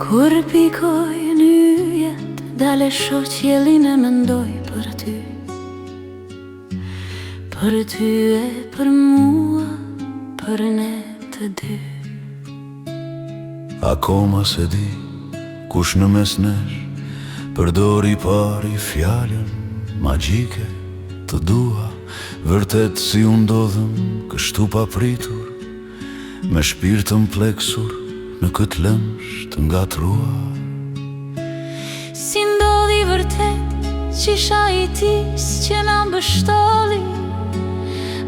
Kur pikoj në yjet, dale shoh qiellin e mendoj për ty. Për ty e për mua, për ne të dy. Akoma se di kush në mes nesh përdori pari fjalën magjike të dua. Vërtet si u ndodhëm kështu pa pritur, me shpirtën pleksur në këtë lëmsh të ngatruar. Si ndodhi vërtet që isha i tis që na mbështolli,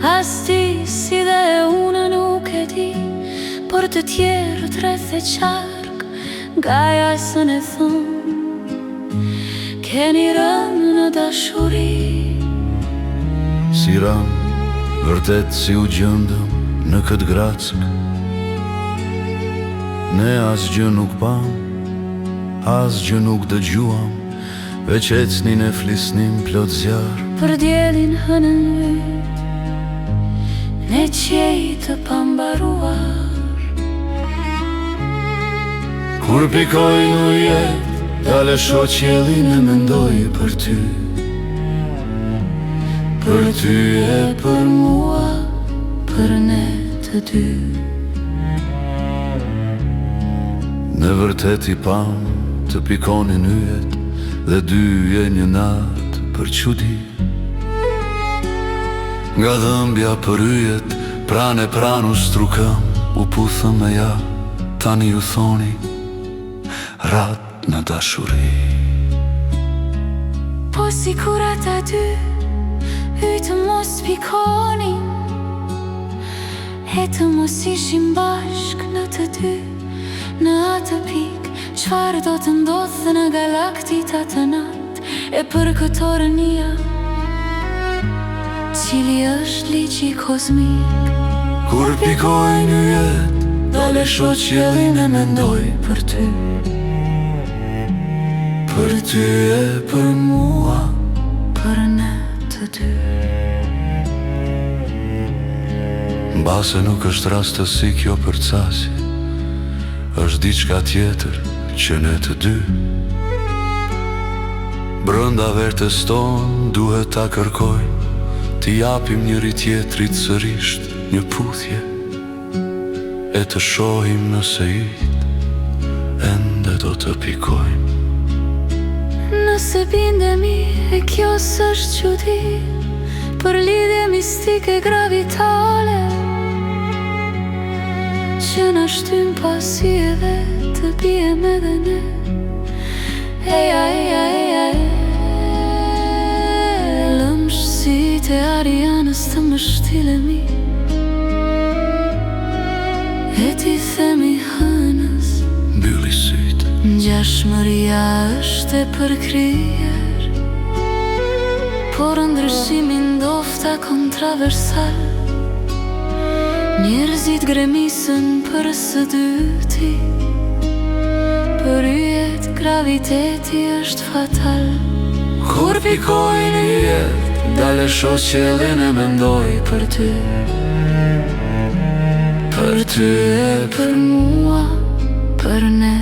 as ti si dhe unë nuk e di, por të tjerët rreth e qark nga jasën e thon, keni rënë në dashuri. Si ram, vërtet si u gjëndëm në këtë grack, ne asgjë nuk pam, asgjë nuk dëgjuam, veç ecnin e flisnim plot zjarr. Për diellin hënën yt, ne qej të pambaruar. Kur pikoj në jet, dale shoh qiellin e mendoj për ty. Për ty e për mua, për ne të dy. Në vërtet i pam të pikonin yjet, dhe dy e një natë për çudi. Nga dhëmbja për yjet, pran e pran u strukëm, u puthëm me ja, tani ju thoni, rat në dashuri. Po si kur ata dy, ytë mos pikonin, e të mos ishim bashk në të dy. Në atë pik, çfarë do të ndodhë në galaktit atë nat, e për këtë rënia, cili është ligji kozmik. Kur pikoj në jet, dale shoh qiellin e mendoj për ty. Për ty e për mua, për ne të dy. Mbase nuk është rastësi kjo përcasi, është diçka tjetër që ne të dy. Brënda vertes ton duhet ta kërkojmë, t'i japim njëri tjetrit sërisht një puthje, e të shohim nëse yt ende do të pikojmë. Nëse bindemi e kjo s'është çudi, për lidhje mistike gravitale, që na shtyn pasi edhe të bijem edhe ne. Eja, eja, eja, lëmshësit e Arianës të më shtilemi, e ti themi hënës, mbylli syt, ngjashmëria është e përkryer, por ndryshimi ndofta kontraversal. Njerëzit gremisën për së dyti, për yjet graviteti është fatal. Kur pikoj në jet, dale shoh qiellin e mendoj për ty. Për ty e për mua, për ne